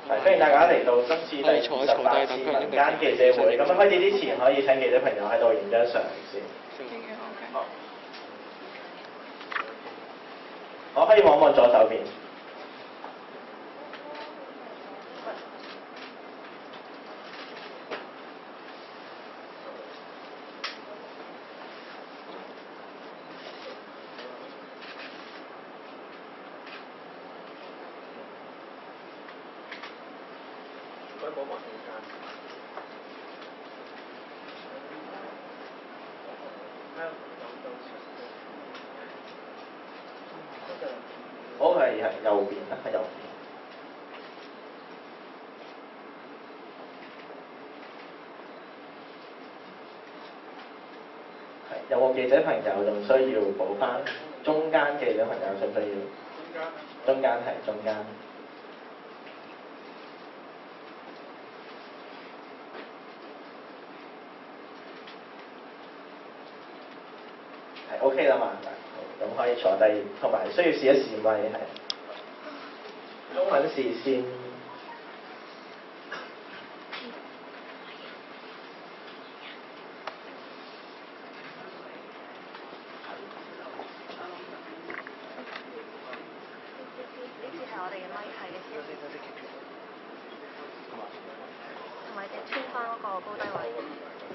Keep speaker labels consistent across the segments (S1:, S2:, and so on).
S1: 歡迎大家嚟到今次第28次民間記者會。咁開始之前，可以請記者朋友喺度影張相先。好。我可以望望左手邊。好，係右邊啦，係右邊。係有冇記者朋友仲需要補翻？中間記者朋友需唔需要？中間係中間。係 OK 啦嘛，咁可以坐低，同埋需要試一試咪係。中文視線。
S2: 我哋嘅咪係嘅先，同埋隻穿翻嗰個高低位。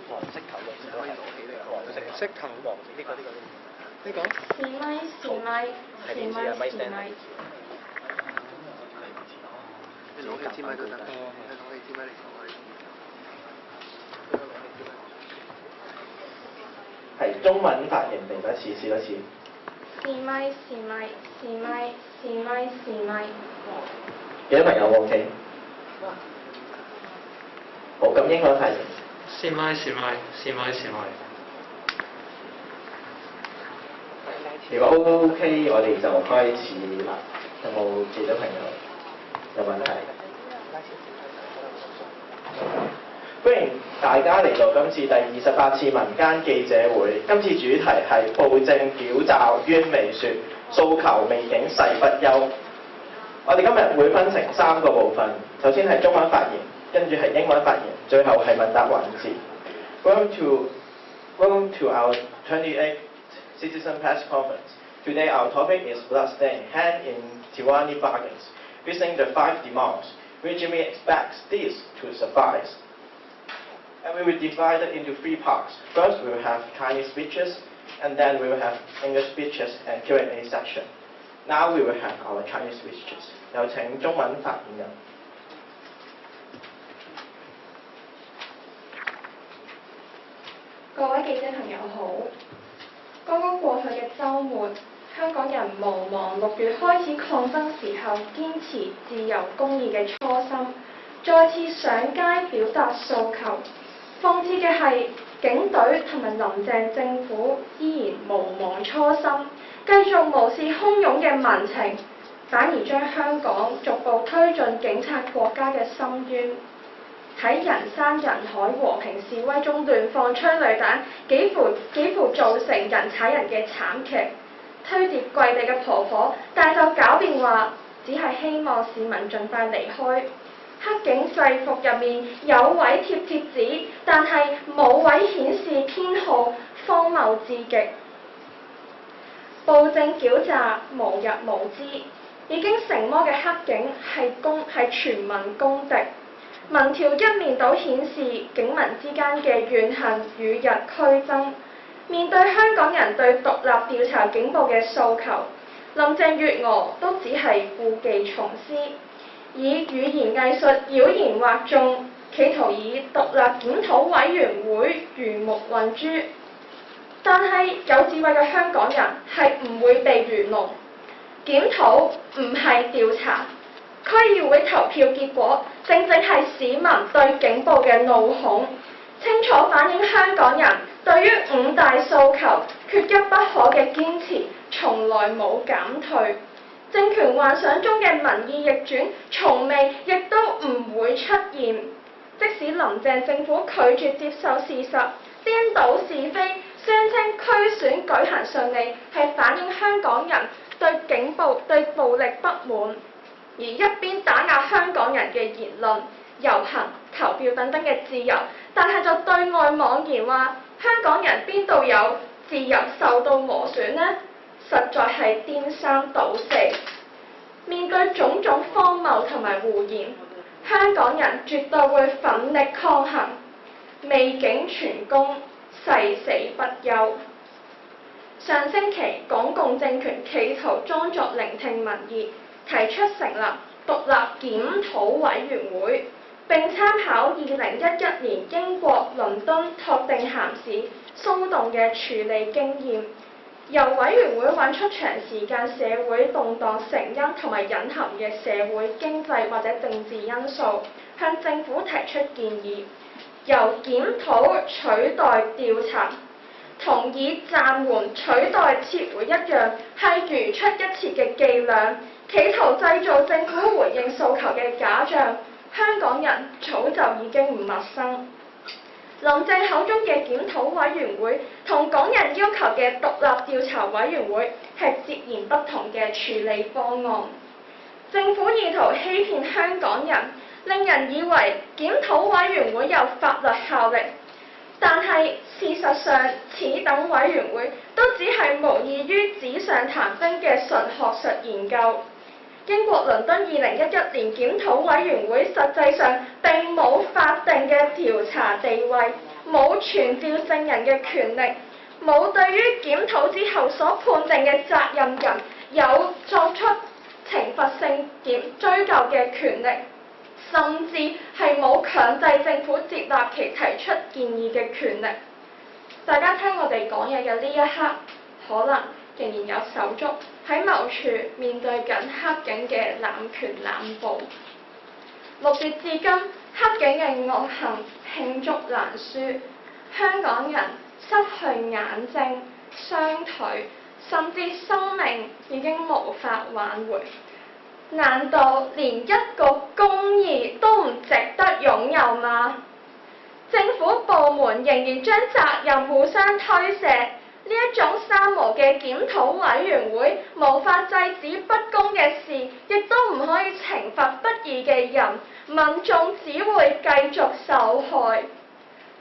S2: 黃色頭綠色可以攞起呢個黃色頭黃色呢個。試咪。
S1: 你攞起支咪都得。係中文發言定一次，試一次。
S2: 試咪。
S1: 幾多朋友 OK？好，咁英文係。
S3: 試咪。
S1: 如果 OK， 我哋就開始啦。有冇記者朋友有問題？歡迎大家嚟到今次第28次民間記者會。今次主題係暴政矯罩冤未雪，訴求未竟誓不休。我哋今日會分成3個部分，首先係中文發言，跟住係英文發言，最後係問答環節。Welcome to our 28th Citizen Press Conference. Today our topic is bloodstained hand in tyranny bargains, facing the 5 demands. Regime expects this to suffice. And we will divide it into 3 parts. First, we will have Chinese speeches, and then we will have English speeches and Q&A section. Now we will have our Chinese speeches. 有請中文發言人。
S2: 各位記者朋友好，剛剛過去嘅週末，香港人無忘6月開始抗爭時候堅持自由公義嘅初心，再次上街表達訴求。諷刺嘅係，警隊同埋林鄭政府依然無忘初心，繼續無視洶湧嘅民情，反而將香港逐步推進警察國家嘅深淵。喺人山人海和平示威中亂放催淚彈，幾乎造成人踩人嘅慘劇。推跌跪地嘅婆婆，但就狡辯話，只係希望市民盡快離開。黑警制服入面有位貼貼紙，但係冇位顯示編號，荒謬至極。暴政矯詐無日無之，已經成魔嘅黑警係全民公敵。民調一面倒顯示警民之間嘅怨恨與日俱增。面對香港人對獨立調查警暴嘅訴求，林鄭月娥都只係故技重施，以語言藝術妖言惑眾，企圖以獨立檢討委員會魚目混珠。但係有智慧嘅香港人係唔會被愚弄，檢討唔係調查。區議會投票結果正係市民對警暴嘅怒恐，清楚反映香港人對於5大訴求缺一不可嘅堅持，從來冇減退。政權幻想中嘅民意逆轉，從未亦都唔會出現。即使林鄭政府拒絕接受事實，顛倒是非，宣稱區選舉行順利，係反映香港人對警暴、對暴力不滿。而一邊打壓香港人嘅言論、遊行、投票等等嘅自由，但係就對外妄言話香港人邊度有自由受到磨損呢？實在係顛三倒四。面對種種荒謬同埋胡言，香港人絕對會奮力抗衡，未竟全功，誓死不休。上星期，港共政權企圖裝作聆聽民意，提出成立獨立檢討委員會，並參考2011年英國倫敦托定咸市騷動嘅處理經驗，由委員會揾出長時間社會動盪成因同埋隱含嘅社會、經濟或者政治因素，向政府提出建議，由檢討取代調查，同以暫緩取代撤回一樣，係如出一轍嘅伎倆，企圖製造政府回應訴求嘅假象。香港人早就已經唔陌生。林鄭口中嘅檢討委員會同港人要求嘅獨立調查委員會係截然不同嘅處理方案。政府意圖欺騙香港人，令人以為檢討委員會有法律效力，但係事實上，此等委員會都只係無異於紙上談兵嘅純學術研究。英國倫敦2011年檢討委員會實際上並冇法定嘅調查地位，冇傳召證人嘅權力，冇對於檢討之後所判定嘅責任人有作出懲罰性追究嘅權力，甚至係冇強制政府接納其提出建議嘅權力。大家聽我哋講嘢嘅呢一刻，可能仍然有手足喺某處面對緊黑警嘅濫權濫捕。6月至今，黑警嘅惡行罄竹難書，香港人失去眼睛、雙腿，甚至生命已經無法挽回。難道連一個公義都唔值得擁有嗎？政府部門仍然將責任互相推卸。呢一種三無嘅檢討委員會，無法制止不公嘅事，亦都唔可以懲罰不義嘅人，民眾只會繼續受害。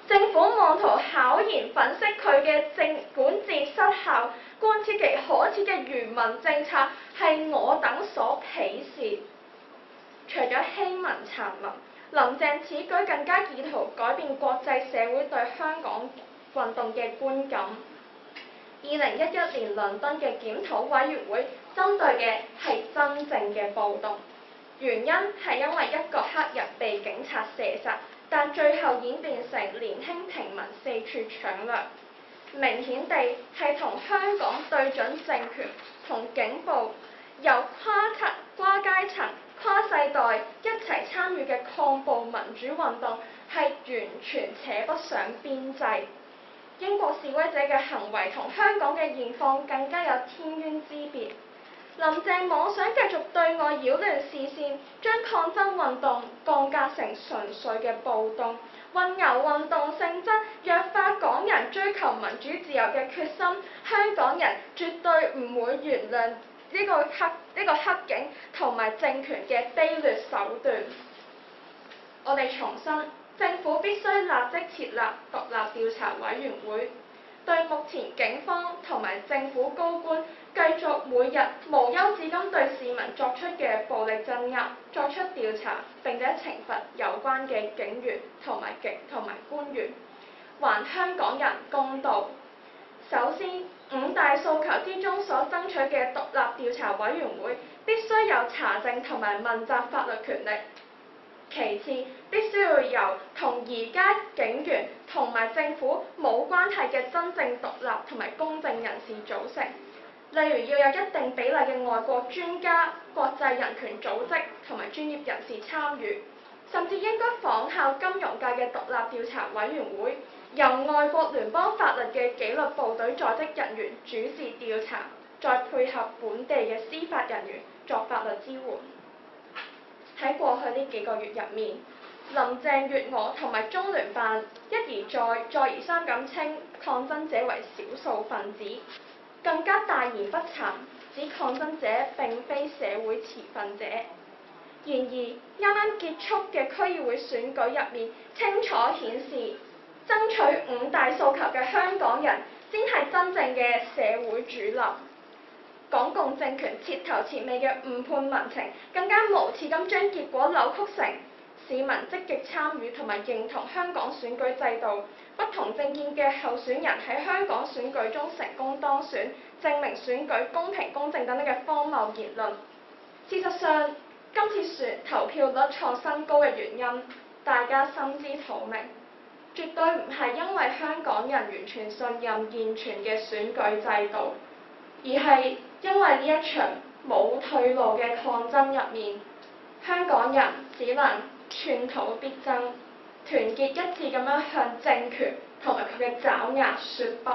S2: 政府妄圖巧言粉飾佢嘅管治失效，貫徹其可恥嘅愚民政策，係我等所鄙視。除咗欺民殘民，林鄭此舉更加意圖改變國際社會對香港運動嘅觀感。2011年倫敦嘅檢討委員會針對嘅係真正嘅暴動，原因係因為一個黑人被警察射殺，但最後演變成年輕平民四處搶掠，明顯地係同香港對準政權同警暴由跨階層、跨世代一齊參與嘅抗暴民主運動係完全扯不上邊際。英國示威者嘅行為同香港嘅現況更加有天淵之別。林鄭妄想繼續對外擾亂視線，將抗爭運動降格成純粹嘅暴動，混淆運動性質，弱化港人追求民主自由嘅決心。香港人絕對唔會原諒呢個黑警同埋政權嘅卑劣手段。我哋重申，政府必須立即設立獨立調查委員會，對目前警方同埋政府高官繼續每日無休止咁對市民作出嘅暴力鎮壓作出調查，並且懲罰有關嘅警員同埋官員，還香港人公道。首先，5大訴求之中所爭取嘅獨立調查委員會必須有查證同埋問責法律權力。其次，必須要由同而家警員同埋政府冇關係嘅真正獨立同埋公正人士組成，例如要有一定比例嘅外國專家、國際人權組織同埋專業人士參與，甚至應該仿效金融界嘅獨立調查委員會，由外國聯邦法律嘅紀律部隊在職人員主事調查，再配合本地嘅司法人員作法律支援。喺過去呢幾個月入面，林鄭月娥同埋中聯辦一而再、再而三咁稱抗爭者為少數分子，更加大言不慚指抗爭者並非社會持份者。然而，啱啱結束嘅區議會選舉入面，清楚顯示，爭取五大訴求嘅香港人先係真正嘅社會主流。港共政權徹頭徹尾嘅誤判民情，更加無恥咁將結果扭曲成市民積極參與同埋認同香港選舉制度，不同政見嘅候選人喺香港選舉中成功當選，證明選舉公平公正等等嘅荒謬言論。事實上，今次投票率創新高嘅原因，大家心知肚明，絕對唔係因為香港人完全信任現存嘅選舉制度，而係因為呢一場冇退路嘅抗爭入面，香港人只能寸土必爭，團結一致咁樣向政權同埋佢嘅爪牙說不。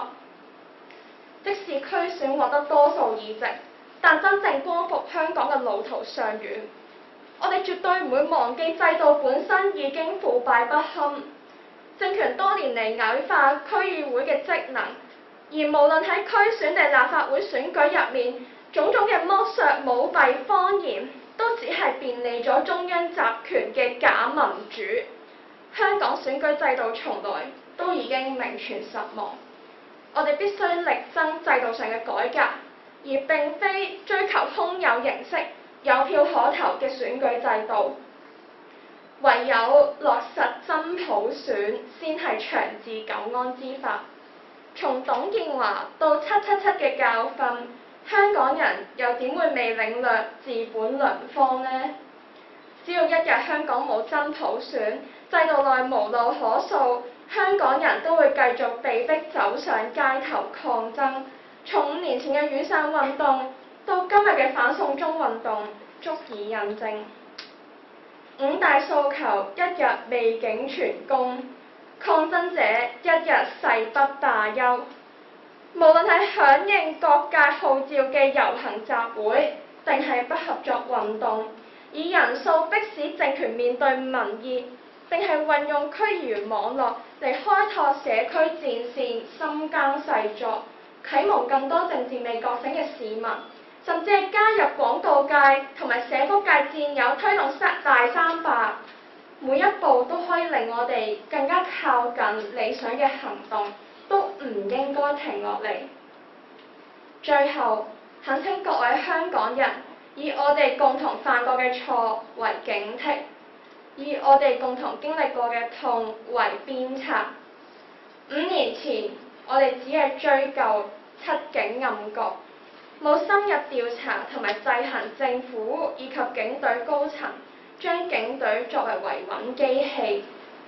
S2: 即使區選獲得多數議席，但真正光復香港嘅路途尚遠。我哋絕對唔會忘記制度本身已經腐敗不堪，政權多年嚟矮化區議會嘅職能，而無論喺區選定立法會選舉入面，種種嘅剝削、舞弊、謊言，都只係便利咗中央集權嘅假民主。香港選舉制度從來都已經名存實亡，我哋必須力爭制度上嘅改革，而並非追求空有形式、有票可投嘅選舉制度。唯有落實真普選，先係長治久安之法。從董建華到777嘅教訓，香港人又點會未領略治本良方呢？只要一日香港冇真普選，制度內無路可訴，香港人都會繼續被迫走上街頭抗爭。從5年前嘅雨傘運動到今日嘅反送中運動，足以印證五大訴求一日未竟全功，抗爭者一日誓不罷休。無論係響應各界號召嘅遊行集會，定係不合作運動，以人數迫使政權面對民意，定係運用區議員網絡嚟開拓社區戰線，深耕細作，啟蒙更多政治未覺醒嘅市民，甚至係加入廣告界同埋社福界戰友推動大三罷，每一步都可以令我哋更加靠近理想嘅行動，都唔應該停落嚟。最後，懇請各位香港人以我哋共同犯過嘅錯為警惕，以我哋共同經歷過嘅痛為鞭策。5年前，我哋只係追究七警暗局，冇深入調查同埋制衡政府以及警隊高層，將警隊作為維穩機器，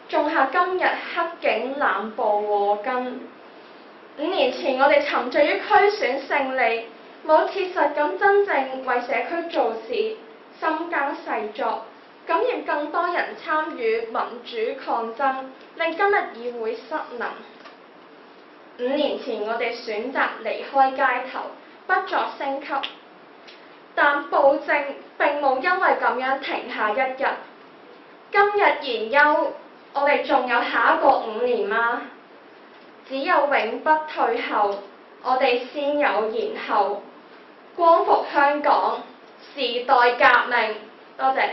S2: 種下今日黑警濫捕禍根。5年前，我哋沉醉於區選勝利，冇切實咁真正為社區做事，深耕細作，感染更多人參與民主抗爭，令今日議會失能。5年前，我哋選擇離開街頭，不作升級，但暴政並冇因為咁樣停下一日。今日言休，我哋仲有下一個5年嗎？只有永不退後，我哋先有延後。光復香港，時代革命。多謝。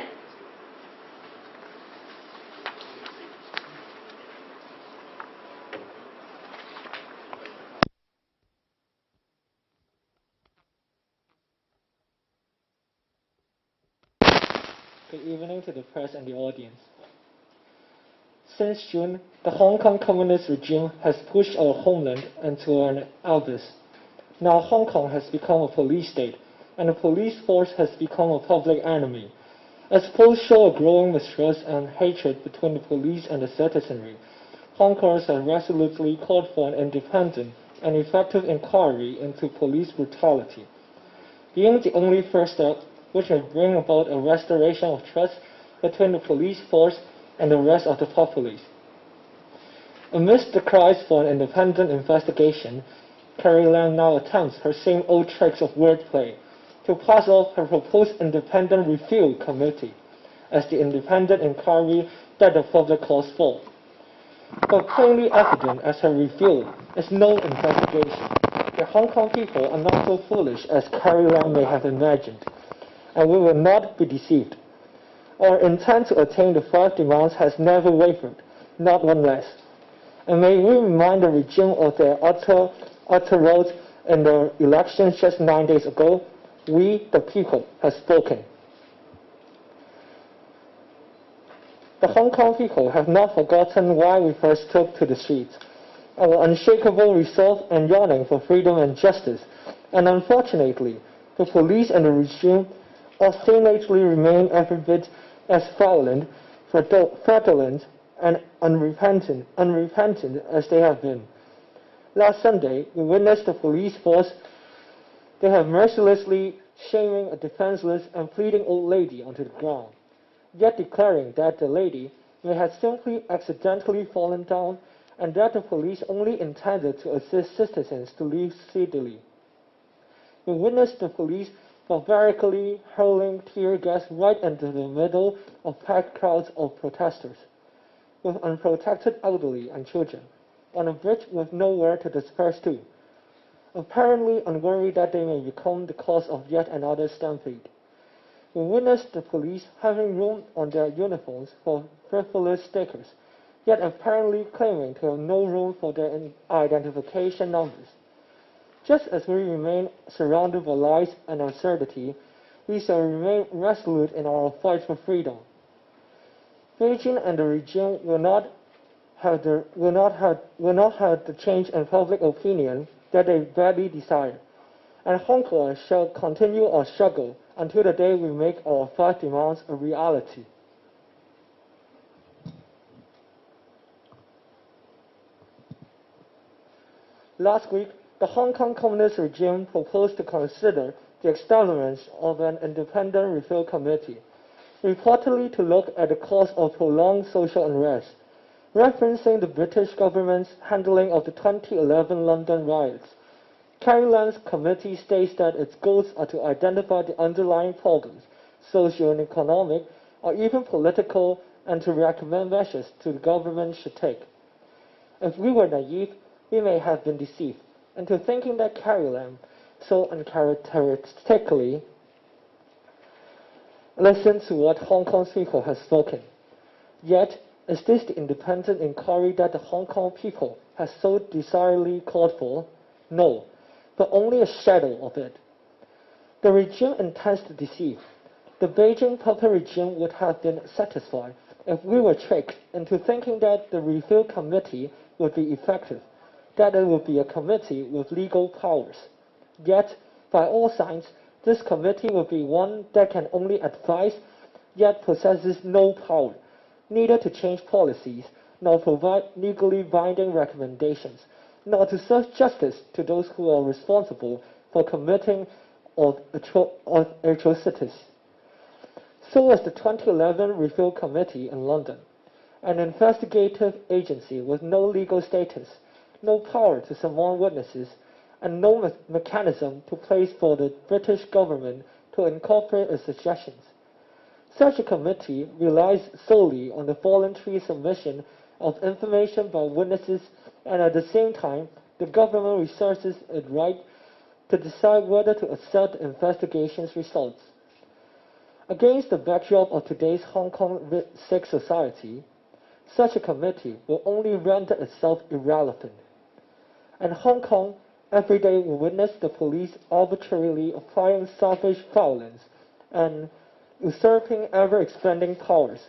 S3: Good evening to the press and the audience. Since June, the Hong Kong communist regime has pushed our homeland into an abyss. Now Hong Kong has become a police state, and the police force has become a public enemy. As polls show a growing mistrust and hatred between the police and the citizenry, Hong Kongers have resolutely called for an independent and effective inquiry into police brutality. Being the only first step which will bring about a restoration of trust between the police force and the rest of the populace. Amidst the cries for an independent investigation, Carrie Lam now attempts her same old tricks of wordplay to pass off her proposed independent review committee as the independent inquiry that the public calls for. But plainly evident as her review is no investigation. The Hong Kong people are not so foolish as Carrie Lam may have imagined, and we will not be deceived. Our intent to attain the 5 demands has never wavered, not one less. And may we remind the regime of their utter words in the elections just 9 days ago: we, the people, have spoken. The Hong Kong people have not forgotten why we first took to the streets. Our unshakable resolve and yearning for freedom and justice, and unfortunately, the police and the regime obstinately remain every bit as violent, fraudulent, and unrepentant as they have been. Last Sunday, we witnessed the police force. They have mercilessly shaming a defenseless and pleading old lady onto the ground, yet declaring that the lady may have simply accidentally fallen down and that the police only intended to assist citizens to leave speedily. We witnessed the police barbarically hurling tear gas right into the middle of packed crowds of protesters, with unprotected elderly and children, on a bridge with nowhere to disperse to, apparently unworried that they may become the cause of yet another stampede. We witnessed the police having room on their uniforms for frivolous stickers, yet apparently claiming to have no room for their identification numbers. Just as we remain surrounded by lies and absurdity, we shall remain resolute in our fight for freedom. Beijing and the regime will not have the change in public opinion that they badly desire, and Hong Kong shall continue our struggle until the day we make our 5 demands a reality. Last week, the Hong Kong Communist regime proposed to consider the establishment of an independent review committee, reportedly to look at the cause of prolonged social unrest, referencing the British government's handling of the 2011 London riots. Carrie Lam's committee states that its goals are to identify the underlying problems, socio-economic or even political, and to recommend measures the government should take. If we were naive, we may have been deceived into thinking that Carrie Lam so uncharacteristically listened to what Hong Kong's people have spoken. Yet, is this the independent inquiry that the Hong Kong people have so desperately called for? No, but only a shadow of it. The regime intends to deceive. The Beijing puppet regime would have been satisfied if we were tricked into thinking that the review committee would be effective, that it would be a committee with legal powers. Yet, by all signs, this committee will be one that can only advise, yet possesses no power, neither to change policies, nor provide legally binding recommendations, nor to serve justice to those who are responsible for committing atrocities. So was the 2011 Review Committee in London, an investigative agency with no legal status, no power to summon witnesses, and no mechanism to place for the British government to incorporate its suggestions. Such a committee relies solely on the voluntary submission of information by witnesses, and at the same time, the government reserves its right to decide whether to accept the investigation's results. Against the backdrop of today's Hong Kong sick society, such a committee will only render itself irrelevant. And Hong Kong, every day we witness the police arbitrarily applying savage violence and usurping ever-expanding powers,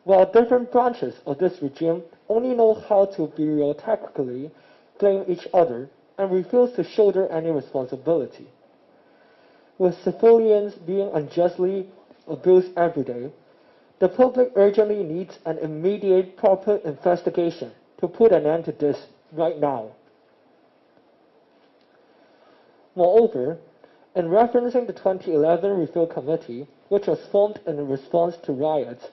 S3: while different branches of this regime only know how to bureaucratically blame each other and refuse to shoulder any responsibility. With civilians being unjustly abused every day, the public urgently needs an immediate proper investigation to put an end to this right now. Moreover, in referencing the 2011 Review Committee, which was formed in response to riots,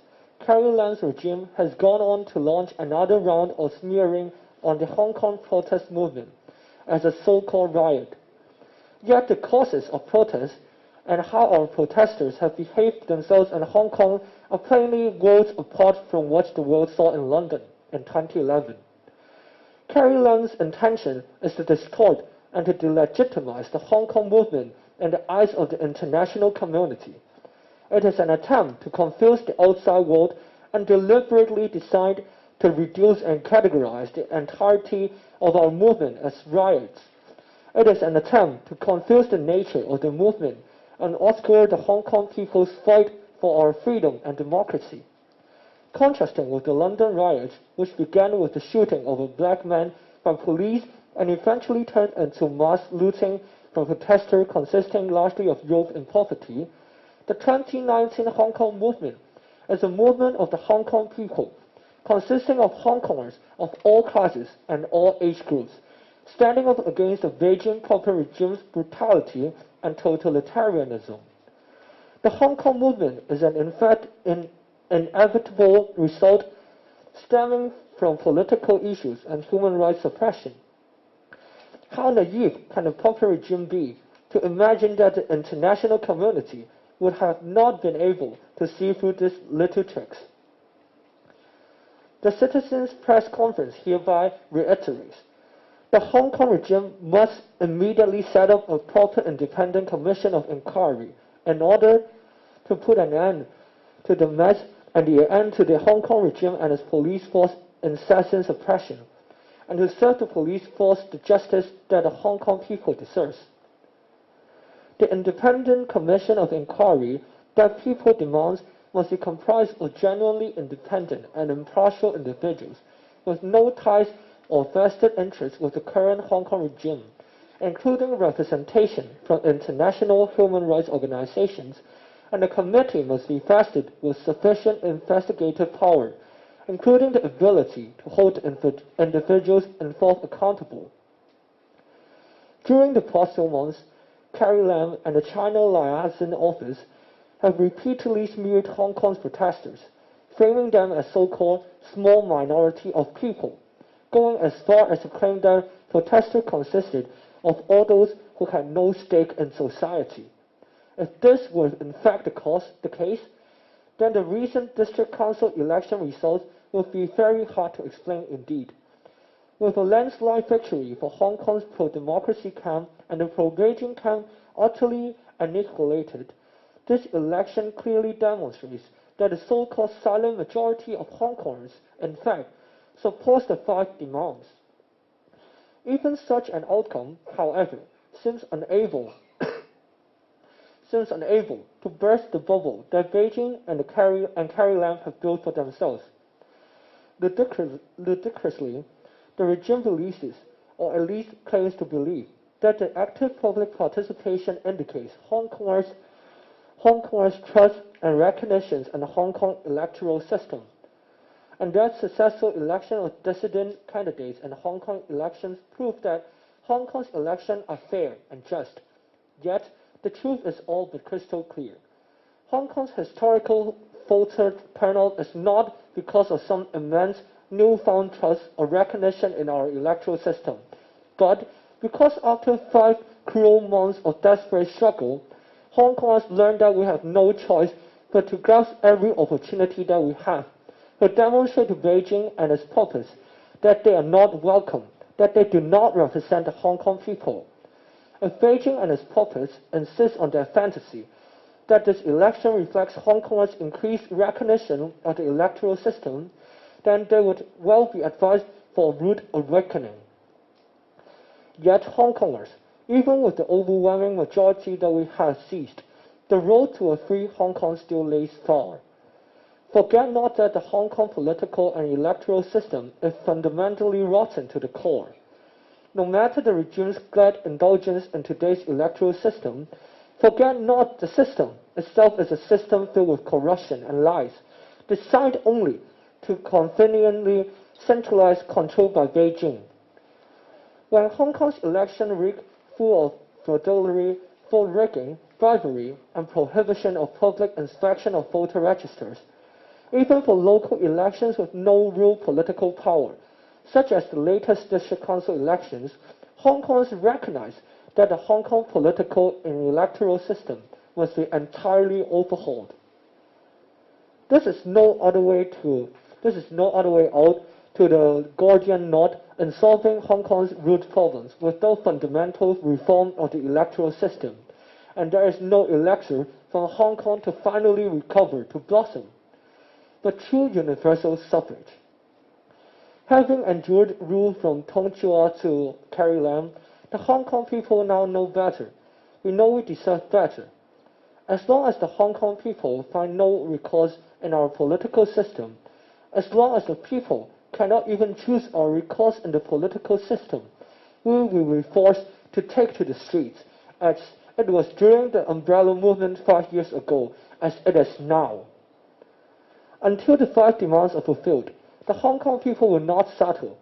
S3: Carrie Lam's regime has gone on to launch another round of smearing on the Hong Kong protest movement as a so-called riot. Yet the causes of protests and how our protesters have behaved themselves in Hong Kong are plainly worlds apart from what the world saw in London in 2011. Carrie Lam's intention is to distort and to delegitimize the Hong Kong movement in the eyes of the international community, It is an attempt to confuse the outside world and deliberately designed to reduce and categorize the entirety of our movement as riots. It is an attempt to confuse the nature of the movement and obscure the Hong Kong people's fight for our freedom and democracy. Contrasting with the London riots, which began with the shooting of a black man by police and eventually turned into mass looting from protesters consisting largely of youth and poverty, the 2019 Hong Kong movement is a movement of the Hong Kong people, consisting of Hong Kongers of all classes and all age groups, standing up against the Beijing puppet regime's brutality and totalitarianism. The Hong Kong movement is an inevitable result stemming from political issues and human rights suppression. How naive can a puppet regime be to imagine that the international community would have not been able to see through these little tricks? The Citizens' Press Conference hereby reiterates: the Hong Kong regime must immediately set up a proper independent commission of inquiry in order to put an end to the mess and the end to the Hong Kong regime and its police force incessant suppression, and to serve the police force the justice that the Hong Kong people deserves. The independent commission of inquiry that people demand must be comprised of genuinely independent and impartial individuals with no ties or vested interests with the current Hong Kong regime, including representation from international human rights organizations, and the committee must be vested with sufficient investigative power, including the ability to hold individuals involved accountable. During the past 2 months, Carrie Lam and the China Liaison Office have repeatedly smeared Hong Kong's protesters, framing them as so-called small minority of people, going as far as to claim that protesters consisted of all those who had no stake in society. If this was in fact the case, then the recent district council election results would be very hard to explain indeed. With a landslide victory for Hong Kong's pro-democracy camp and the pro-Beijing camp utterly annihilated, this election clearly demonstrates that the so-called silent majority of Hong Kongers, in fact, supports the 5 demands. Even such an outcome, however, seems unable to burst the bubble that Beijing and Carrie Lam have built for themselves. Ludicrously, the regime believes, or at least claims to believe, that the active public participation indicates Hong Kongers' trust and recognition in the Hong Kong electoral system, and that successful election of dissident candidates in Hong Kong elections prove that Hong Kong's elections are fair and just. Yet, the truth is all but crystal clear. Hong Kong's historical voter turnout is not because of some immense newfound trust or recognition in our electoral system, but because after 5 cruel months of desperate struggle, Hong Kongers learned that we have no choice but to grasp every opportunity that we have to demonstrate to Beijing and its puppets that they are not welcome, that they do not represent the Hong Kong people. If Beijing and its puppets insist on their fantasy that this election reflects Hong Kong's increased recognition of the electoral system, then they would well be advised for a rude awakening. Yet Hong Kongers, even with the overwhelming majority that we have seized, the road to a free Hong Kong still lays far. Forget not that the Hong Kong political and electoral system is fundamentally rotten to the core. No matter the regime's glad indulgence in today's electoral system, forget not the system itself is a system filled with corruption and lies, designed only to conveniently centralize control by Beijing. When Hong Kong's election rigged full of fraudery, full rigging, bribery, and prohibition of public inspection of voter registers, even for local elections with no real political power, such as the latest district council elections, Hong Kongers recognize that the Hong Kong political and electoral system must be entirely overhauled. This is no other way out to the Gordian knot in solving Hong Kong's root problems without fundamental reform of the electoral system, and there is no elixir for Hong Kong to finally recover, to blossom, but through universal suffrage. Having endured rule from Tong Chua to Carrie Lam, the Hong Kong people now know better. We know we deserve better. As long as the Hong Kong people find no recourse in our political system, as long as the people cannot even choose our recourse in the political system, we will be forced to take to the streets, as it was during the umbrella movement 5 years ago, as it is now. Until the 5 demands are fulfilled, the Hong Kong people will not settle.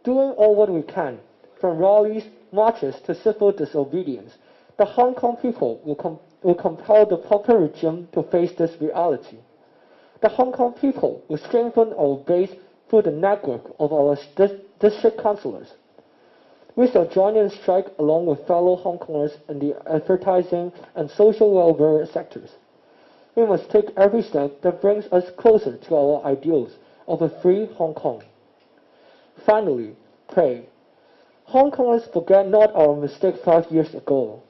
S3: Doing all what we can, from rallies, marches to civil disobedience, the Hong Kong people will compel the popular regime to face this reality. The Hong Kong people will strengthen our base through the network of our district councillors. We shall join in strike along with fellow Hong Kongers in the advertising and social welfare sectors. We must take every step that brings us closer to our ideals of a free Hong Kong. Finally, pray. Hong Kongers forget not our mistake 5 years ago.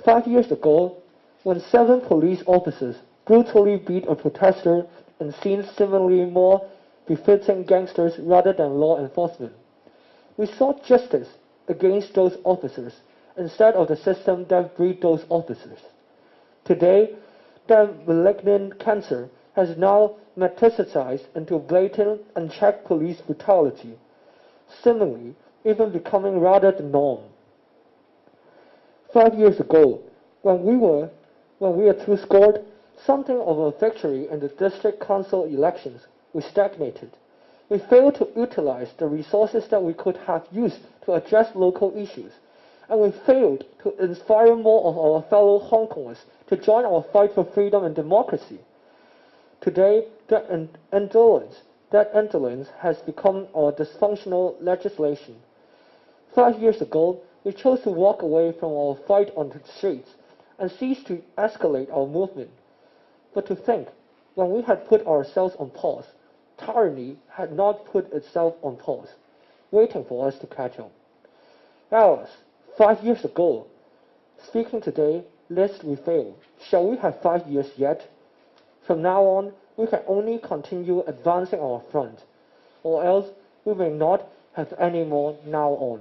S3: 5 years ago, when 7 police officers brutally beat a protester in scenes similarly more befitting gangsters rather than law enforcement, we sought justice against those officers instead of the system that breed those officers. Today, that malignant cancer has now metastasized into blatant, unchecked police brutality, seemingly even becoming rather the norm. 5 years ago, when we were too scored, something of a victory in the district council elections, we stagnated. We failed to utilize the resources that we could have used to address local issues, and we failed to inspire more of our fellow Hong Kongers to join our fight for freedom and democracy. Today, that indolence has become our dysfunctional legislation. 5 years ago, we chose to walk away from our fight on the streets and cease to escalate our movement. But to think, when we had put ourselves on pause, tyranny had not put itself on pause, waiting for us to catch up. Else, 5 years ago, speaking today, lest we fail, shall we have 5 years yet? From now on, we can only continue advancing our front, or else we may not have any more now on.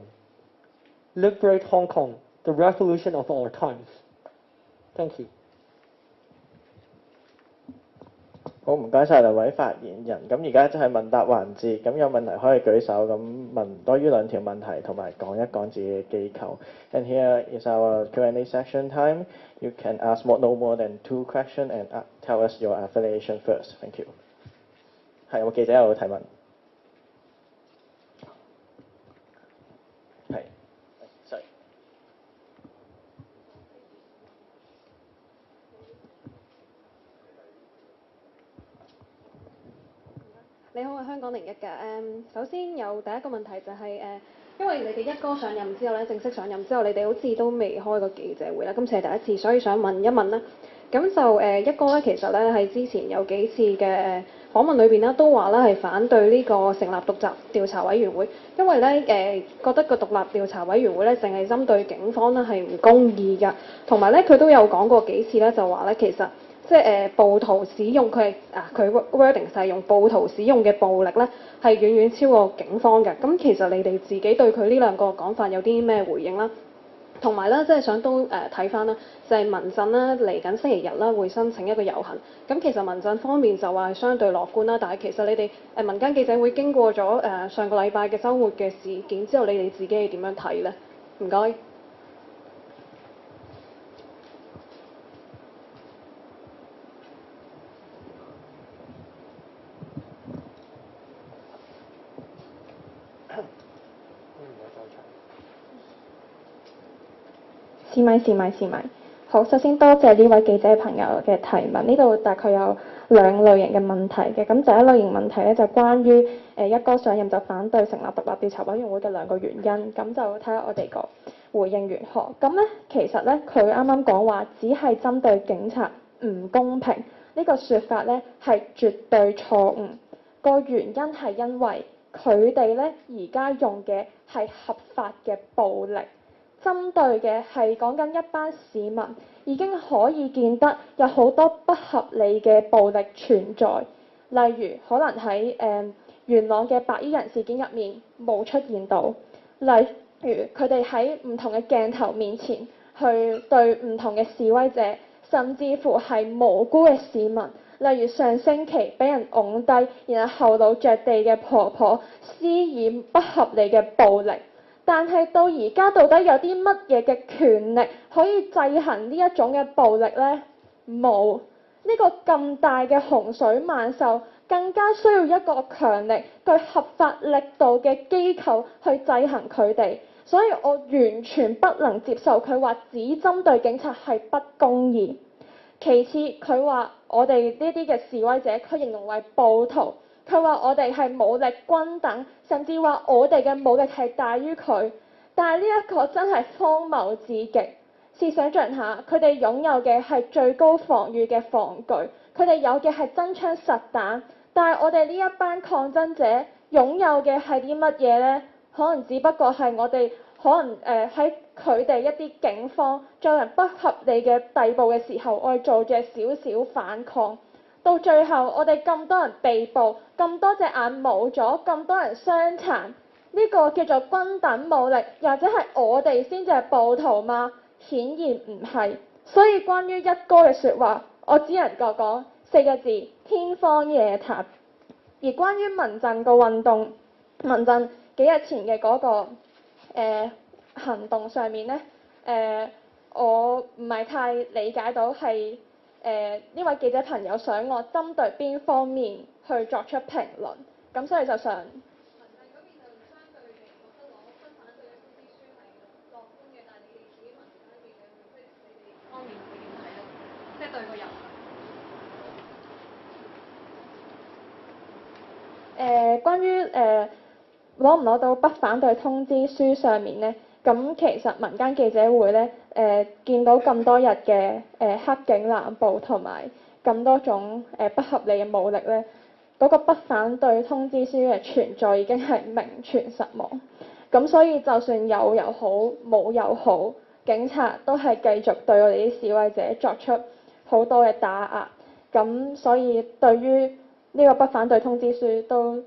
S3: Liberate Hong Kong, the revolution of our times. Thank you.
S1: 好，唔該晒兩位發言人。咁而家就係問答環節，咁有問題可以舉手，咁問多於2條問題，同埋講一講自己嘅機構。And here is our Q&A section time. You can ask no more than 2 questions and tell us your affiliation first. Thank you. 係，有冇記者有提問？係。Sorry。
S4: 你好，我係香港01嘅。首先有第一個問題就係因為你哋一哥上任之後咧，正式上任之後，你哋好似都未開過記者會啦，今次係第一次，所以想問一問啦。咁就一哥咧，其實咧喺之前有幾次嘅訪問裏邊咧，都話咧係反對呢個成立獨立調查委員會，因為咧覺得個獨立調查委員會咧淨係針對警方咧係唔公義㗎，同埋咧佢都有講過幾次咧，就話咧其實。即係暴徒使用佢wording 係用暴徒使用嘅暴力咧，係遠遠超過警方嘅。咁其實你哋自己對佢呢兩個講法有啲咩回應啦？同埋咧，即係想都睇翻啦，就係民陣啦，嚟緊星期日啦會申請一個遊行。咁其實民陣方面就話係相對樂觀啦，但係其實你哋民間記者會經過咗上個禮拜嘅週末嘅事件之後，你哋自己係點樣睇咧？唔該。
S2: 試咪。好，首先多謝呢位記者朋友嘅提問。呢度大概有2類型嘅問題嘅。咁第一類型問題咧就關於一哥上任就反對成立獨立調查委員會嘅2個原因。咁就睇下我哋個回應如何。咁咧其實咧佢啱啱講話只係針對警察唔公平呢個說法咧係絕對錯誤。個原因係因為佢哋咧而家用嘅係合法嘅暴力。針對嘅係講緊一班市民已經可以見得有好多不合理嘅暴力存在，例如可能喺元朗嘅白衣人事件入面冇出現到，例如佢哋喺唔同嘅鏡頭面前去對唔同嘅示威者，甚至乎係無辜嘅市民，例如上星期俾人擁低，然後後腦着地嘅婆婆施以不合理嘅暴力。但係到而家到底有啲乜嘢嘅權力可以制衡呢一種嘅暴力呢？冇。呢個咁大嘅洪水猛獸，更加需要一個強力、具合法力度嘅機構去制衡佢哋。所以我完全不能接受佢話只針對警察係不公義。其次，佢話我哋呢啲嘅示威者，佢形容為暴徒。佢話我哋係武力均等，甚至話我哋嘅武力係大於佢。但係呢一個真係荒謬至極。試想像下，佢哋擁有嘅係最高防禦嘅防具，佢哋有嘅係真槍實彈。但係我哋呢一班抗爭者擁有嘅係啲乜嘢呢？可能只不過係我哋喺佢哋一啲警方做人不合理嘅地步嘅時候，我哋做嘅少少反抗。到最後，我哋咁多人被捕，咁多隻眼冇咗，咁多人傷殘，呢個叫做均等武力，又或者係我哋先至係暴徒嗎？顯然唔係。所以關於一哥嘅説話，我只能夠講4個字：天方夜譚。而關於民陣個運動，民陣幾日前嘅嗰個行動上面呢，我唔係太理解到係呢位記者朋友想我針對邊方面去作出評論，咁所以就想民陣嗰邊就相對地覺得攞不反對嘅通知書係樂觀嘅，但係你哋自己民間記者會，即係你哋方面會點睇咧？即係對個遊行。關於攞唔攞到不反對通知書上面呢，咁其實民間記者會呢，見到咁多日嘅黑警濫捕同埋咁多種不合理嘅武力呢，嗰個不反對通知書嘅存在已經係名存實亡。咁所以就算有又好，冇又好，警察都係繼續對我哋啲示威者作出好多嘅打壓。咁所以對於呢個不反對通知書都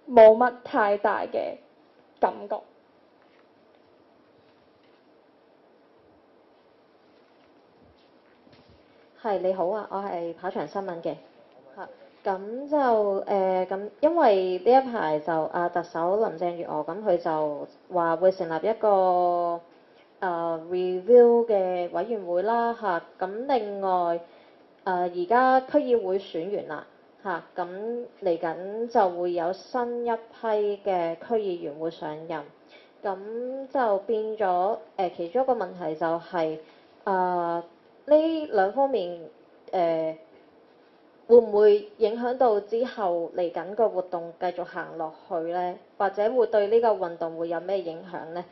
S2: 冇乜太大嘅感覺。
S5: 係，你好啊，我係跑場新聞嘅嚇。咁就咁，因為呢一排就特首林鄭月娥咁，佢就話會成立一個review 嘅委員會啦嚇。咁另外而家區議會選完啦嚇，咁嚟緊就會有新一批嘅區議員會上任，咁就變咗其中一個問題就係呢兩方面會唔會影響到之後嚟緊個活動繼續行落去呢？或者會對呢個運動會有咩影響呢？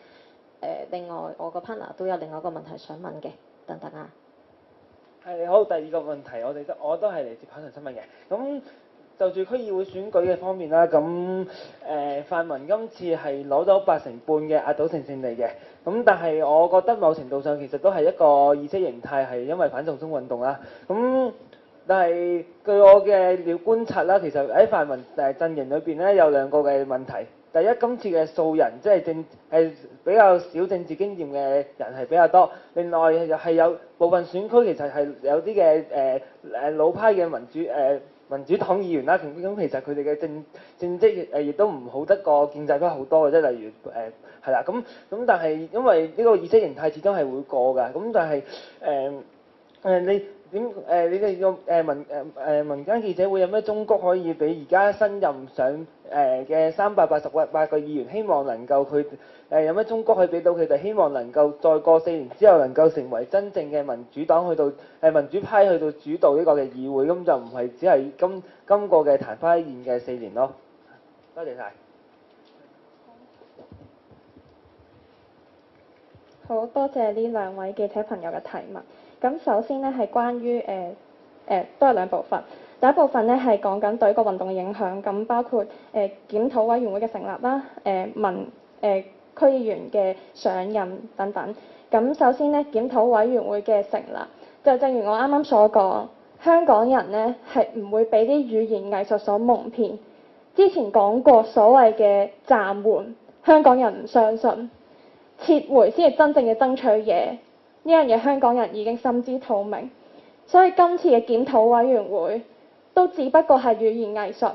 S5: 另外我個 partner 都有另外一個問題想問嘅，等等啊。
S6: 係，你好，第二個問題我都係嚟自跑場新聞嘅。咁就住區議會選舉嘅方面啦，咁泛民今次係攞咗8成半嘅壓倒性勝利嘅。咁但係我覺得某程度上其實都係一個意識形態，係因為反送中運動啦。咁但係據我嘅觀察啦，其實喺泛民陣營裏邊咧有兩個嘅問題。第一，今次嘅素人即係比較少政治經驗嘅人係比較多。另外係有部分選區其實係有啲嘅老派嘅民主黨議員啦，咁其實佢哋嘅政績亦都唔好得過建制派好多嘅，即係例如係啦，咁但係因為呢個意識形態始終係會過㗎，咁但係你哋個民間記者會有咩忠告可以俾而家新任上嘅388個議員，希望能夠佢有咩忠告可以俾到佢哋，希望能夠再過4年之後能夠成為真正嘅民主黨民主派去到主導呢個嘅議會，咁就唔係只係今個嘅曇花一現嘅4年咯。多謝晒。
S2: 好多謝呢兩位記者朋友嘅提問。咁首先咧係關於都係兩部分。第一部分咧係講緊對個運動嘅影響，咁包括檢討委員會嘅成立啦，區議員嘅上任等等。咁首先咧，檢討委員會嘅成立，就正如我啱啱所講，香港人咧係唔會俾啲語言藝術所蒙騙。之前講過所謂嘅暫緩，香港人唔相信，撤回先係真正嘅爭取嘢。呢樣嘢香港人已經心知肚明，所以今次嘅檢討委員會都只不過係語言藝術。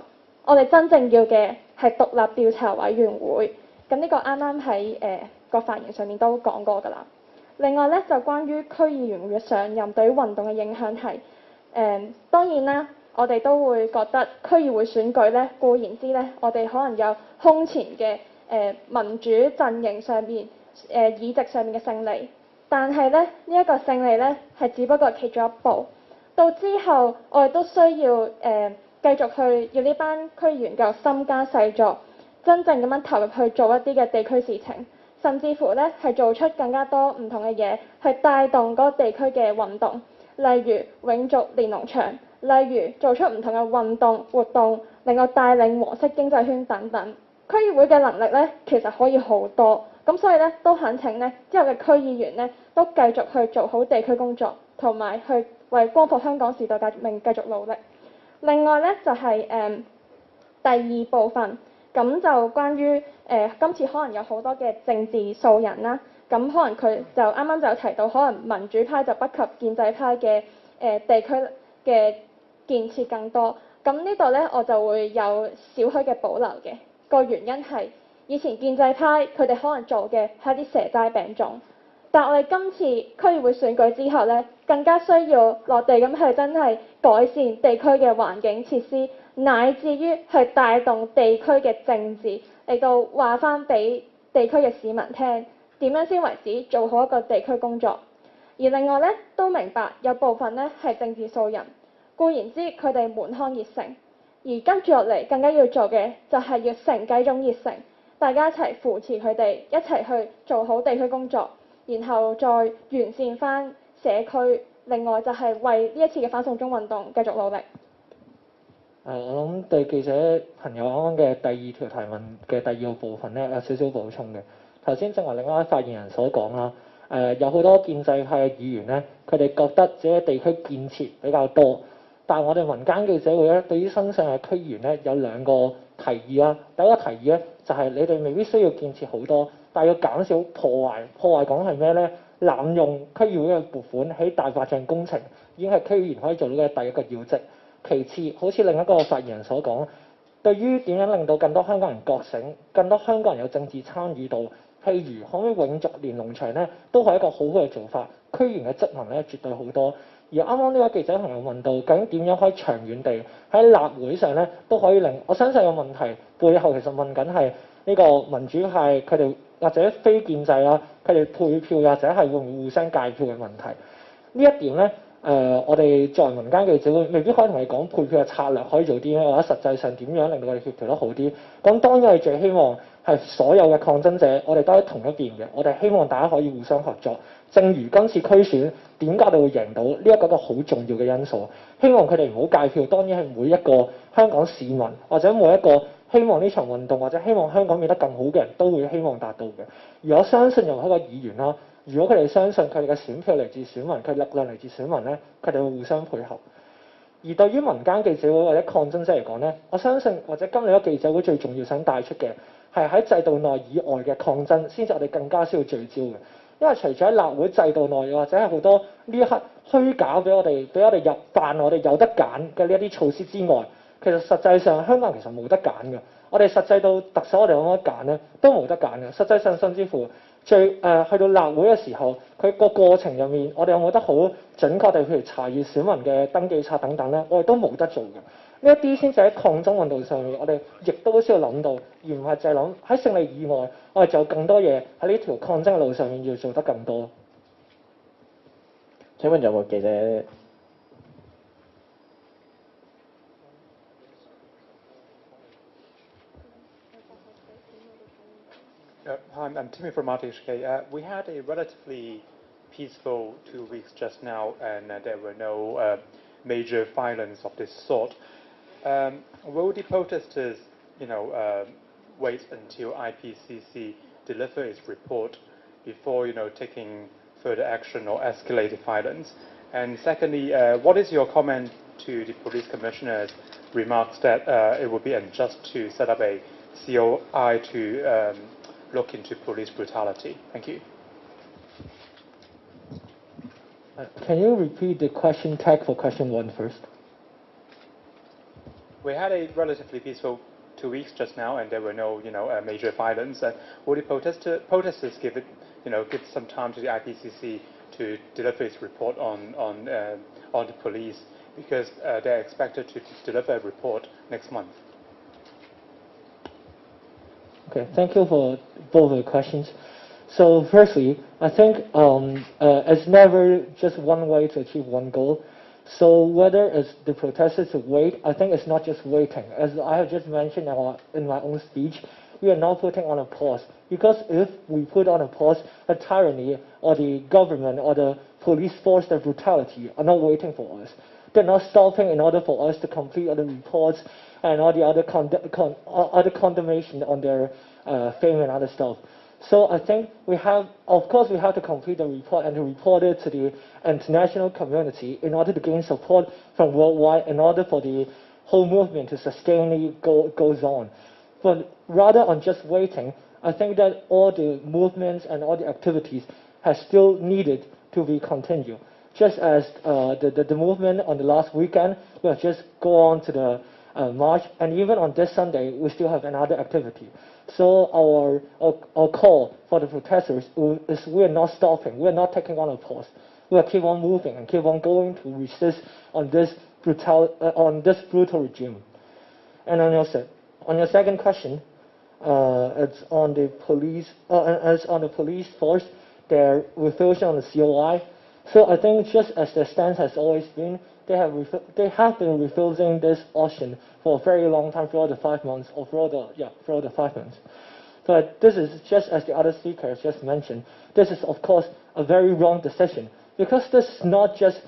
S2: 我哋真正要嘅係獨立調查委員會。咁呢個啱啱喺個發言上面都講過㗎啦。另外咧，就關於區議員嘅上任對於運動嘅影響係當然啦，我哋都會覺得區議會選舉咧，固然之咧，我哋可能有空前嘅民主陣營上面議席上面嘅勝利，但係咧呢一個勝利咧係只不過係其中一步。到之後我哋都需要繼續去要呢班區議員夠心加細作，真正咁樣投入去做一啲嘅地區事情，甚至乎咧係做出更加多唔同嘅嘢，去帶動嗰個地區嘅運動，例如永續連儂牆，例如做出唔同嘅運動活動，令我帶領黃色經濟圈等等。區議會嘅能力咧其實可以好多，咁所以咧都懇請咧之後嘅區議員咧都繼續去做好地區工作，同埋去為光復香港時代革命繼續努力。另外咧就係第二部分，咁就關於今次可能有好多嘅政治素人啦，咁可能佢就啱啱就有提到，可能民主派就不及建制派嘅地區嘅建設更多。咁呢度咧我就會有少許嘅保留嘅，個原因係以前建制派佢哋可能做嘅係一啲蛇齋餅粽，但我哋今次區議會選舉之後咧，更加需要落地咁去真係改善地區嘅環境設施，乃至於去帶動地區嘅政治嚟到話翻俾地區嘅市民聽，點樣先為止做好一個地區工作。而另外咧都明白有部分咧係政治素人，固然之佢哋門腔熱誠，而跟住落嚟更加要做嘅就係要承繼種熱誠，大家一齊扶持佢哋，一齊去做好地區工作，然後再完善翻社區。另外就係為呢一次嘅反送中運動繼續努力。
S3: 我諗對記者朋友啱啱嘅第二條提問嘅第二個部分咧有少少補充嘅。頭先正話另外一位發言人所講啦，有好多建制派嘅議員咧，佢哋覺得自己地區建設比較多，但係我哋民間記者會咧對於新上嘅區議員咧有兩個提議啦。第一個提議咧就係你哋未必需要建設好多，但係要減少破壞。破壞講係咩咧？濫用區議會嘅撥款起大白象工程，已經係區議員可以做到嘅第一個要職。其次，好似另一個發言人所講，對於點樣令到更多香港人覺醒，更多香港人有政治參與度，譬如可唔可以永續連儂牆咧，都係一個好好嘅做法。區議員嘅職能咧絕對好多。而啱啱呢位記者朋友問到，究竟點樣可以長遠地喺立會上咧都可以令，我相信個問題背後其實問緊係呢個民主派佢哋或者非建制啦，佢哋配票或者係會唔會互相界票嘅問題。呢一點咧，我哋作為民間記者會未必可以同你講配票嘅策略可以做啲咩，或者實際上點樣令到我哋協調得好啲。咁當然係最希望係所有嘅抗爭者，我哋都喺同一邊嘅。我哋希望大家可以互相合作。正如今次區選點解我哋會贏到呢一個好重要嘅因素，希望佢哋唔好界票。當然係每一個香港市民或者每一個希望呢場運動或者希望香港變得更好嘅人都會希望達到嘅。而我相信任何一個議員啦，如果佢哋相信佢哋嘅選票嚟自選民，佢力量嚟自選民咧，佢哋會互相配合。而對於民間記者會或者抗爭者嚟講咧，我相信或者今日嘅記者會最重要想帶出嘅係喺制度內以外嘅抗爭，先至我哋更加需要聚焦嘅。因為除咗喺立會制度內，或者係好多呢一刻虛假俾我哋入辦我哋有得揀嘅呢一啲措施之外，其實實際上香港人其實冇得揀嘅。我哋實際到特首我哋有冇得揀咧，都冇得揀嘅。實際上甚至乎去到立會嘅時候，佢個過程入面，我哋有冇得好準確地譬如查閱選民嘅登記冊等等咧，我哋都冇得做嘅。呢一啲先至喺抗爭運動上面，我哋亦都需要諗到，而唔係淨係諗喺勝利以外，我哋仲有更多嘢喺呢條抗爭嘅路上面要做得更多。
S1: 請問有冇記者
S7: Hi, I'm Timmy from RTHK. We had a relatively peaceful 2 weeks just now, and there were no major violence of this sort. Will the protesters, wait until IPCC deliver its report before taking further action or escalated violence? And secondly, what is your comment to the police commissioner's remarks that it would be unjust to set up a COI to look into police brutality? Thank you.
S3: Can you repeat the question tag for question 1 first?
S7: We had a relatively peaceful 2 weeks just now, and there were no, major violence. Will the protesters give some time to the IPCC to deliver its report on the police, because they're expected to deliver a report next month?
S3: Okay, thank you for both of the questions. So firstly, I think it's never just one way to achieve one goal. So whether it's the protesters to wait, I think it's not just waiting. As I have just mentioned in my own speech, we are now putting on a pause. Because if we put on a pause, the tyranny or the government or the police force, their brutality are not waiting for us. They're not stopping in order for us to complete all the reports and all the other condemnation on their fame and other stuff. So I think of course we have to complete the report and to report it to the international community in order to gain support from worldwide, in order for the whole movement to sustainably goes on. But rather on just waiting, I think that all the movements and all the activities have still needed to be continued. Just as the movement on the last weekend will just go on to the march, and even on this Sunday we still have another activity. So our call for the protesters is we are not stopping, we are not taking on a pause. We will keep on moving and keep on going to resist on this brutal regime. And on your second question, it's on the police force, their refusal on the COI. So I think just as their stance has always been, they have been refusing this option for a very long time, throughout the 5 months, or throughout the 5 months. But this is just as the other speakers just mentioned. This is of course a very wrong decision, because this is not just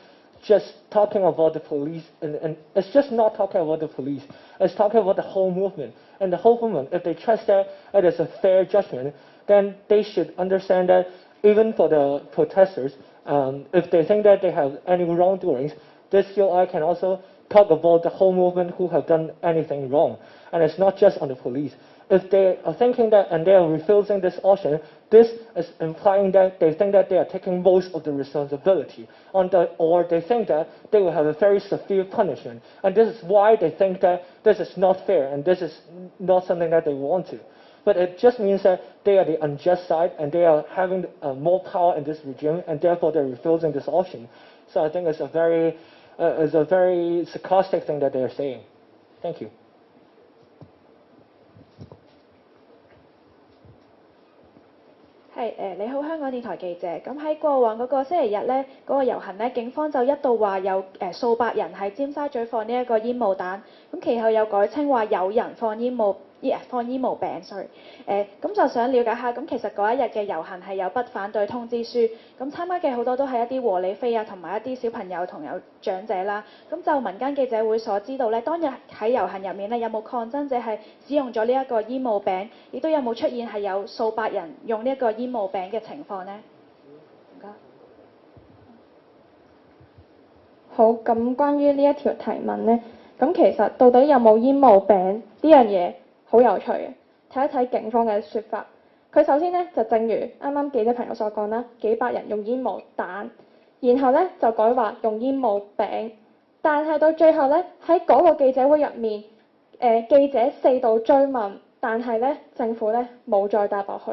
S3: talking about the police, and it's just not talking about the police. It's talking about the whole movement, and the whole movement. If they trust that it is a fair judgment, then they should understand that even for the protesters, if they think that they have any wrongdoings, this COI can also talk about the whole movement who have done anything wrong. And it's not just on the police. If they are thinking that and they are refusing this option, this is implying that they think that they are taking most of the responsibility, or they think that they will have a very severe punishment. And this is why they think that this is not fair and this is not something that they want to. But it just means that they are the unjust side and they are having more power in this regime, and therefore they're refusing this option. So I think it's a very sarcastic thing that they're saying. Thank you.
S2: 係你好，香港電台記者。咁喺過往嗰個星期日呢，嗰個遊行呢，警方就一度話有數百人喺尖沙咀放呢一個煙霧彈，咁其後又改稱話有人放煙霧餅，sorry。咁就想了解下，咁其實嗰一日嘅遊行係有不反對通知書，咁參加嘅好多都係一啲和理非啊，同埋一啲小朋友同有長者啦。咁就民間記者會所知道呢，當日喺遊行入面呢，有冇抗爭者係使用咗呢一個煙霧餅，亦都有冇出現係有數百人用呢一個煙霧餅嘅情況呢？唔該。好，咁關於呢一條提問呢，咁其實到底有冇煙霧餅呢樣嘢好有趣嘅，睇一睇警方嘅説法。佢首先呢，就正如啱啱記者朋友所講啦，幾百人用煙霧彈，然後呢，就改話用煙霧餅，但係到最後呢，喺嗰個記者會入面，記者4度追問，但係呢，政府呢冇再答落去。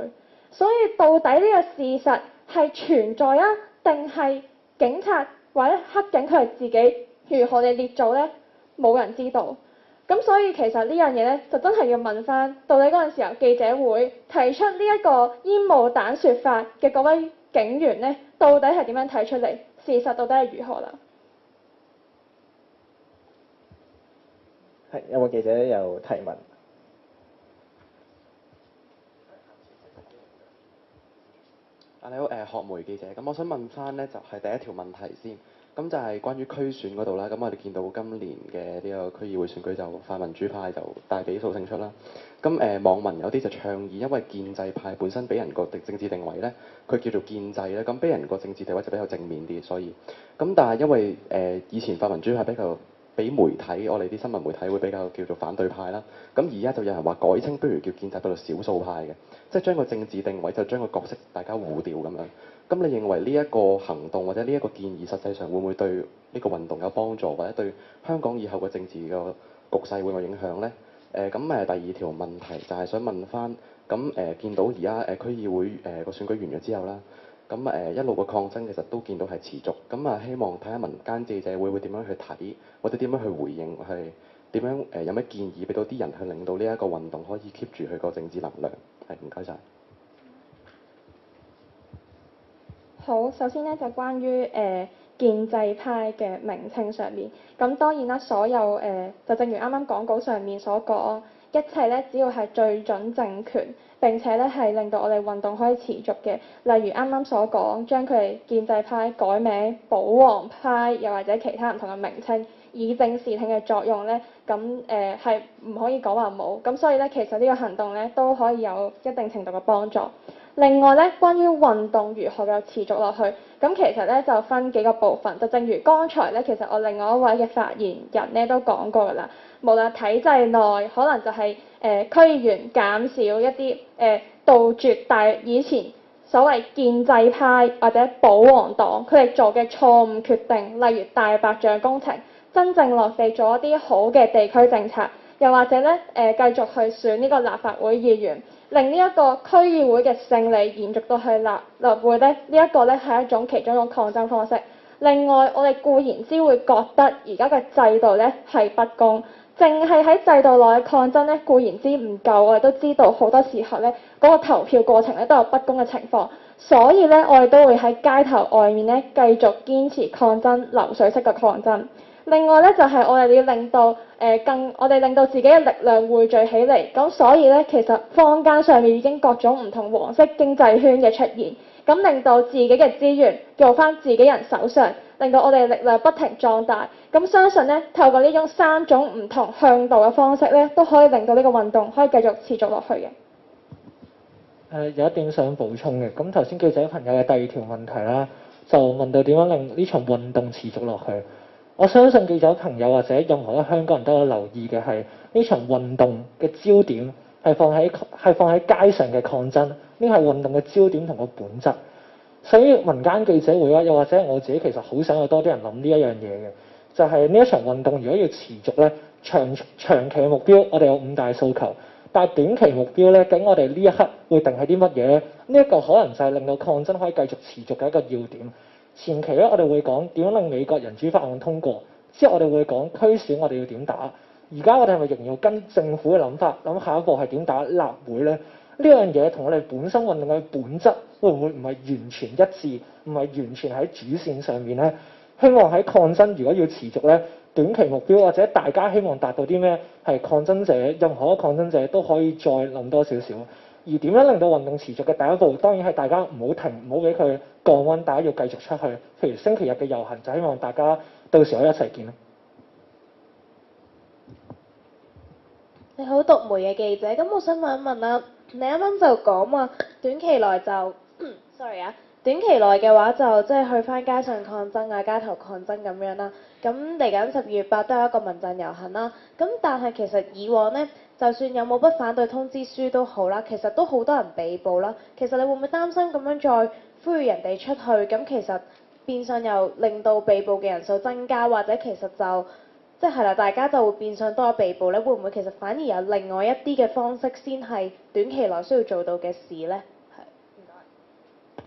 S2: 所以到底呢個事實係存在啊，定係警察或者黑警佢哋自己如何地捏造呢？冇人知道。咁所以其實呢樣嘢呢，就真係要問翻，到底嗰陣時候記者會提出呢一個煙霧彈説法嘅嗰位警員呢，到底係點樣睇出嚟？事實到底係如何啦？
S8: 係，有冇記者有提問？
S9: 你好，學媒記者，咁我想問翻呢，就係第一條問題先。咁就係關於區選嗰度啦。咁我哋見到今年嘅呢個區議會選舉就泛民主派就大比數勝出啦。咁網民有啲就倡議，因為建制派本身俾人個政治定位咧，佢叫做建制咧，咁俾人個政治定位就比較正面啲，所以咁但係因為以前泛民主派比較俾媒體，我哋啲新聞媒體會比較叫做反對派啦。咁而家就有人話改稱，不如叫建制到做少數派嘅，即係將個政治定位就將個角色大家互調咁樣。咁你認為呢一個行動或者呢一個建議，實際上會唔會對呢個運動有幫助，或者對香港以後嘅政治嘅局勢會有影響呢？咁第二條問題就係想問翻，咁見到而家區議會個選舉完咗之後啦，咁一路個抗爭其實都見到係持續，咁希望睇下民間記者會點樣去睇，或者點樣去回應，係點樣有咩建議俾到啲人去令到呢一個運動可以 keep 住佢個政治能量？係，唔該晒。
S2: 好，首先咧就關於建制派嘅名稱上面，咁當然啦，所有就正如啱啱講稿上面所講，一切咧只要係最準政權，並且咧係令到我哋運動可以持續嘅，例如啱啱所講，將佢哋建制派改名保皇派，又或者其他唔同嘅名稱，以正視聽嘅作用咧，咁係唔可以講話冇，咁所以咧其實呢個行動咧都可以有一定程度嘅幫助。另外咧，關於運動如何嘅持續落去，咁其實咧就分幾個部分，就正如剛才咧，其實我另外一位嘅發言人咧都講過㗎啦。無論體制內，可能就係區議員減少一啲杜絕以前所謂建制派或者保皇黨佢哋做嘅錯誤決定，例如大白象工程，真正落地做一啲好嘅地區政策，又或者咧繼續去選呢個立法會議員。令呢一個區議會嘅勝利延續到去立會咧，呢一個咧係一種其中一種抗爭方式。另外，我哋固然之會覺得而家嘅制度咧係不公，淨係喺制度內嘅抗爭咧固然之唔夠，我哋都知道好多時候咧嗰個投票過程咧都有不公嘅情況，所以咧我哋都會喺街頭外面咧繼續堅持抗爭，流水式嘅抗爭。另外咧就係我哋要令到我哋令到自己嘅力量匯聚起嚟，咁所以咧其實坊間上面已經各種唔同黃色經濟圈嘅出現，咁令到自己嘅資源做翻自己人手上，令到我哋力量不停壯大。咁相信咧透過呢種3種唔同向度嘅方式咧，都可以令到呢個運動可以繼續持續落去嘅。
S3: 有一點想補充嘅，咁頭先記者朋友嘅第二條問題啦，就問到點樣令呢場運動持續落去。我相信記者朋友或者任何一個香港人都有留意嘅係呢場運動嘅焦點係放喺街上嘅抗爭，呢係運動嘅焦點同個本質。所以民間記者會啊，又或者我自己其實好想有多啲人諗呢一樣嘢嘅，就係呢一場運動如果要持續咧，長期嘅目標我哋有5大訴求，但係短期目標咧，究竟我哋呢一刻會定係啲乜嘢咧？呢一個可能就係令到抗爭可以繼續持續嘅一個要點。前期咧，我哋會講點樣令美國人主法案通過，之後我哋會講區選我哋要點打。而家我哋係咪仍然要跟政府嘅諗法，諗下一步係點打立會咧？呢樣嘢同我哋本身運動嘅本質會唔會唔係完全一致，唔係完全喺主線上面咧？希望喺抗爭如果要持續咧，短期目標或者大家希望達到啲咩係抗爭者，任何一個抗爭者都可以再諗多少少。而點樣令到運動持續嘅第一步，當然係大家唔好停，唔好俾佢降溫，大家要繼續出去。譬如星期日嘅遊行，就希望大家到時可以一齊見啦。
S10: 你好，獨媒嘅記者，咁我想問一問啦，你啱啱就講話短期內就，sorry 啊，短期內嘅話就即係去返街上抗爭啊，街頭抗爭咁樣啦。咁嚟緊12月8都有一個民陣遊行啦。咁但係其實以往呢，就算有冇不反對通知書都好啦，其實都好多人被捕啦。其實你會唔會擔心咁樣再呼籲人哋出去，咁其實變相又令到被捕嘅人數增加，或者其實就即係啦，大家就會變相多咗被捕咧？會唔會其實反而有另外一啲嘅方式先係短期內需要做到嘅事咧？係，唔該。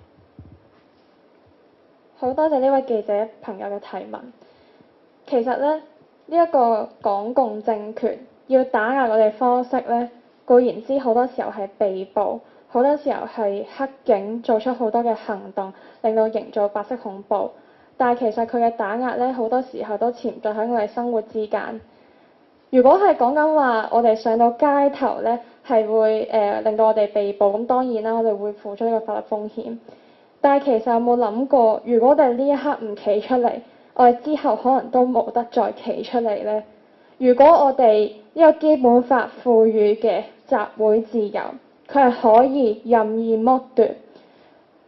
S2: 好多謝呢位記者朋友嘅提問。其實咧，呢一個港共政權要打壓我哋方式咧，固然之好多時候係被捕，好多時候係黑警做出好多嘅行動，令到營造白色恐怖。但係其實佢嘅打壓咧，好多時候都潛在喺我哋生活之間。如果係講緊話，我哋上到街頭咧，係會令到我哋被捕，咁當然啦，我哋會付出呢個法律風險。但係其實有冇諗過，如果我哋呢一刻唔企出嚟，我哋之後可能都冇得再企出嚟呢？如果我哋呢個基本法賦予嘅集會自由，佢係可以任意剝奪，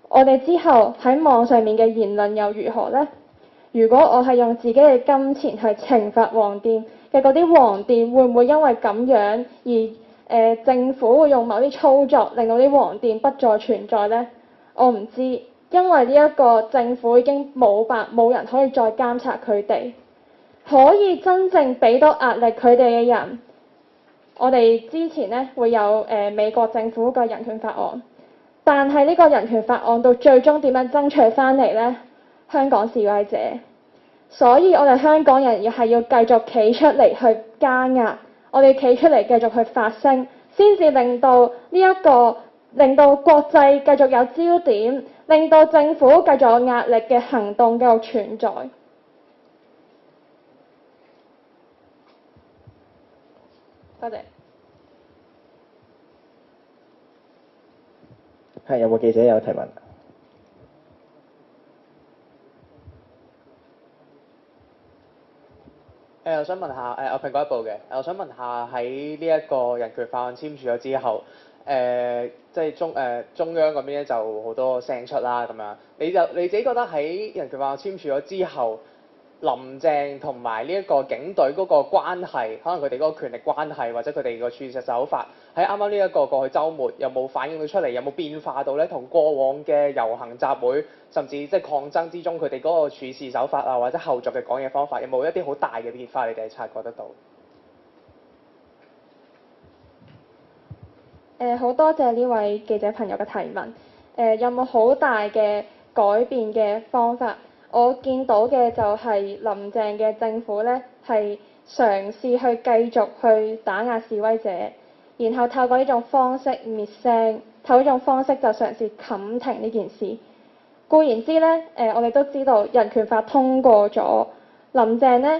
S2: 我哋之後喺網上面嘅言論又如何呢？如果我係用自己嘅金錢去懲罰黃店嘅嗰啲黃店，會唔會因為咁樣而政府會用某啲操作令到啲黃店不再存在呢？我唔知，因為呢一個政府已經冇人可以再監察佢哋，可以真正俾到壓力佢哋嘅人，我哋之前呢會有美國政府嘅人權法案，但係呢個人權法案到最終點樣爭取翻嚟呢？香港示威者，所以我哋香港人要繼續企出嚟去加壓，我哋企出嚟繼續去發聲，先至令到令到國際繼續有焦點，令到政府繼續有壓力嘅行動繼續存在。多謝。
S8: 係，有冇記者有提問？
S11: 我想問下，我蘋果日報嘅，我想問下喺呢一個人權法案簽署咗之後，即係中央嗰邊咧就好多聲出啦咁樣。你自己覺得喺人權法案簽署咗之後，林鄭同埋呢一個警隊嗰個關係，可能佢哋嗰個權力關係或者佢哋個處事手法，喺啱啱呢一個過去週末有冇反映到出嚟，有冇變化到咧？同過往嘅遊行集會，甚至即係抗爭之中，佢哋嗰個處事手法啊，或者後續嘅講嘢方法，有冇一啲好大嘅變化？你哋係察覺得到？
S2: 好多謝呢位記者朋友嘅提問。有冇好大嘅改變嘅方法？我見到嘅就係林鄭嘅政府呢，係嘗試去繼續去打壓示威者，然後透過呢種方式滅聲，透過呢種方式就嘗試冚停呢件事。固然之呢，我哋都知道人權法通過咗，林鄭呢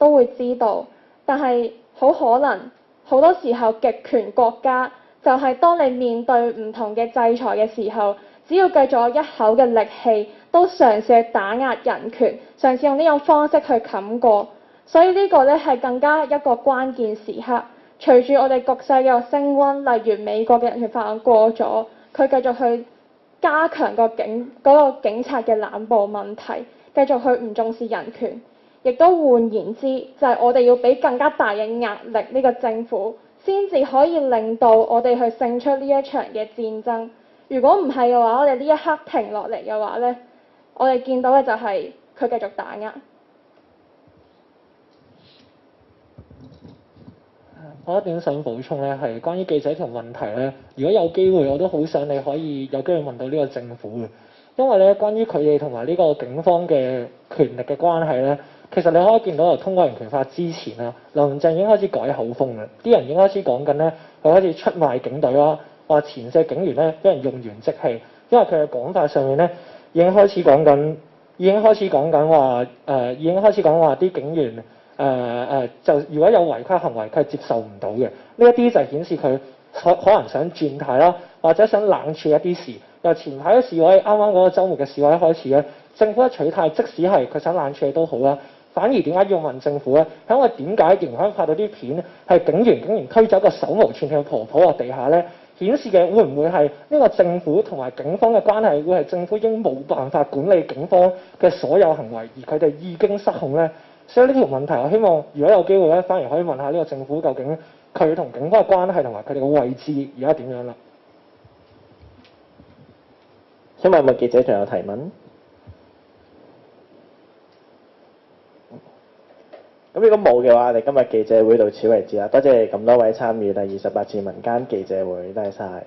S2: 都會知道，但係好可能好多時候極權國家就係當你面對唔同嘅制裁嘅時候，只要繼續有一口嘅力氣，都嘗試去打壓人權，嘗試用呢種方式去冚過。所以呢個呢係更加一個關鍵時刻。隨住我哋局勢嘅升溫，例如美國嘅人權法案過咗，佢繼續去加強嗰個警察嘅濫捕問題，繼續去唔重視人權，亦都換言之，就係我哋要俾更加大嘅壓力呢個政府，先至可以令到我哋去勝出呢一場嘅戰爭。如果唔係嘅話，我哋呢一刻停落嚟嘅話呢，我哋見到嘅就係佢繼續打壓。
S3: 我一點想補充咧，係關於記者條問題咧。如果有機會，我都好想你可以有機會問到呢個政府嘅，因為咧關於佢哋同埋呢個警方嘅權力嘅關係咧，其實你可以見到由通過人權法之前啦，林鄭已經開始改口風啦，啲人已經開始講緊咧，佢開始出賣警隊啦，話前線警員咧俾人用完即棄，因為佢嘅講法上面咧已經開始講緊話啲警員。就如果有違規行為，佢係接受唔到嘅。呢一啲就顯示佢可能想轉態啦，或者想冷處一啲事。由前排嘅示威，啱啱嗰個週末嘅示威開始咧，政府嘅取態，即使係佢想冷處理都好啦，反而點解要問政府咧？係因為點解仍然拍到啲片係警員竟然推走個手無寸鐵嘅婆婆落地下咧？顯示嘅會唔會係呢個政府同埋警方嘅關係，會係政府已經冇辦法管理警方嘅所有行為，而佢哋已經失控咧？所以呢條問題，我希望如果有機會咧，反而可以問下呢個政府究竟佢同警方嘅關係同埋佢哋嘅位置而家點樣啦？
S8: 請問有冇記者仲有提問？咁如果冇嘅話，我哋今日記者會到此為止啦。多謝咁多位參與第28次民間記者會，多謝晒。